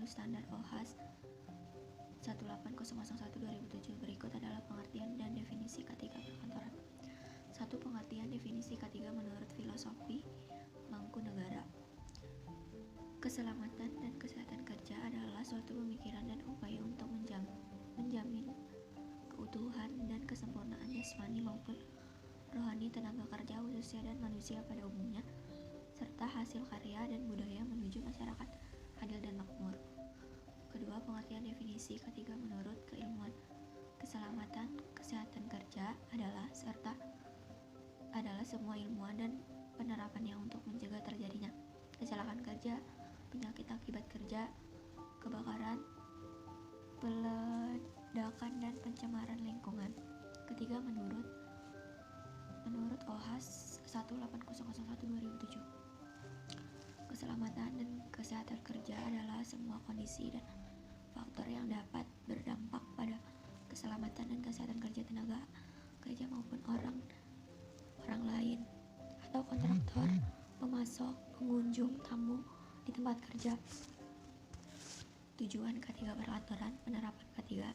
Standar OHAS 18001/2007. Berikut adalah pengertian dan definisi K3 perkantoran. 1. Pengertian definisi K3 menurut filosofi Mangkunegara. Keselamatan dan kesehatan kerja adalah suatu pemikiran dan upaya untuk menjamin keutuhan dan kesempurnaan jasmani maupun rohani tenaga kerja khususnya dan manusia pada umumnya, serta hasil karya dan budaya menuju masyarakat adil dan makmur. Kedua, pengertian definisi K3 menurut keilmuan. Keselamatan, kesehatan kerja adalah semua ilmuwan dan penerapannya untuk mencegah terjadinya kecelakaan kerja, penyakit akibat kerja, kebakaran, peledakan dan pencemaran lingkungan. Ketiga, menurut OHAS 18001/2007. Keselamatan dan kesehatan kerja adalah semua kondisi dan faktor yang dapat berdampak pada keselamatan dan kesehatan kerja tenaga kerja maupun orang lain atau kontraktor, pemasok, pengunjung, tamu di tempat kerja. Tujuan K3 perkantoran. Penerapan K3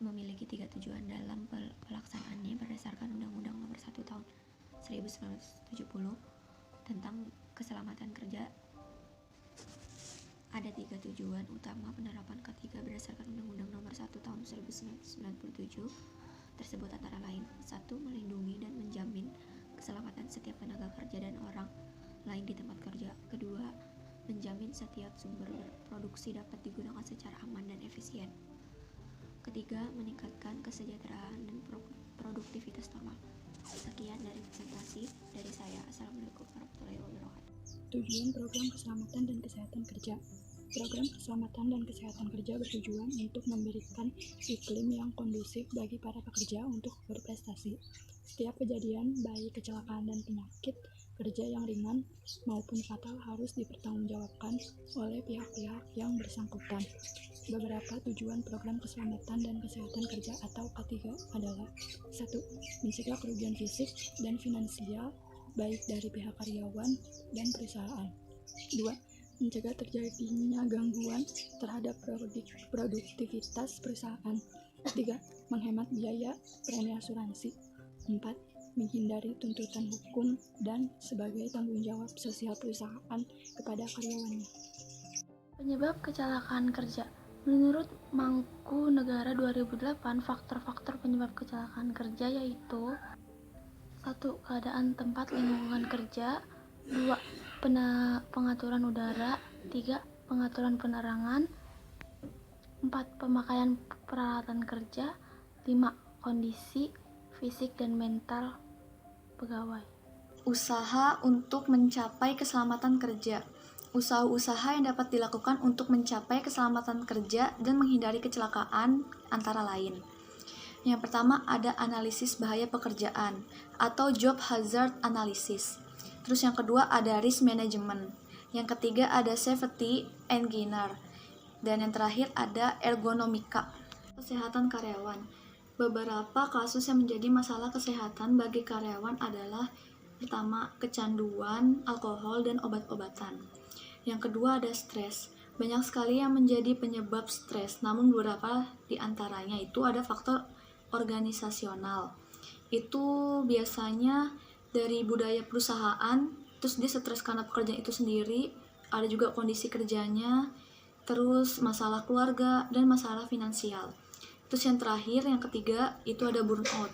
memiliki 3 tujuan dalam pelaksanaannya berdasarkan Undang-Undang Nomor 1 Tahun 1970 tentang keselamatan kerja. Ada 3 tujuan utama penerapan K3 berdasarkan Undang-Undang Nomor 1 Tahun 1997 tersebut antara lain: 1. Melindungi dan menjamin keselamatan setiap tenaga kerja dan orang lain di tempat kerja. Kedua, menjamin setiap sumber produksi dapat digunakan secara aman dan efisien. Ketiga, meningkatkan kesejahteraan dan produktivitas normal. Sekian dari presentasi dari saya. Assalamualaikum warahmatullahi wabarakatuh. Tujuan program keselamatan dan kesehatan kerja. Program keselamatan dan kesehatan kerja bertujuan untuk memberikan iklim yang kondusif bagi para pekerja untuk berprestasi. Setiap kejadian, baik kecelakaan dan penyakit kerja yang ringan maupun fatal, harus dipertanggungjawabkan oleh pihak-pihak yang bersangkutan. Beberapa tujuan program keselamatan dan kesehatan kerja atau K3 adalah: 1. Mencegah kerugian fisik dan finansial baik dari pihak karyawan dan perusahaan. 2. Mencegah terjadinya gangguan terhadap produktivitas perusahaan. 3. Menghemat biaya premi asuransi. 4. Menghindari tuntutan hukum dan sebagai tanggung jawab sosial perusahaan kepada karyawannya. Penyebab kecelakaan kerja. Menurut Mangkunegara 2008, faktor-faktor penyebab kecelakaan kerja yaitu: 1. Keadaan tempat lingkungan kerja. 2. Pengaturan udara. 3. Pengaturan penerangan. 4. Pemakaian peralatan kerja. 5. Kondisi fisik dan mental pegawai. Usaha untuk mencapai keselamatan kerja. Usaha-usaha yang dapat dilakukan untuk mencapai keselamatan kerja dan menghindari kecelakaan antara lain: yang pertama ada analisis bahaya pekerjaan atau job hazard analysis. Terus yang kedua ada risk management. Yang ketiga ada safety engineer. Dan yang terakhir ada ergonomika. Kesehatan karyawan. Beberapa kasus yang menjadi masalah kesehatan bagi karyawan adalah: pertama, kecanduan alkohol dan obat-obatan. Yang kedua ada stres. Banyak sekali yang menjadi penyebab stres, namun beberapa di antaranya itu ada faktor organisasional. Itu biasanya dari budaya perusahaan, terus dia stres karena pekerjaan itu sendiri, ada juga kondisi kerjanya, terus masalah keluarga dan masalah finansial. Terus yang terakhir, yang ketiga, itu ada burnout.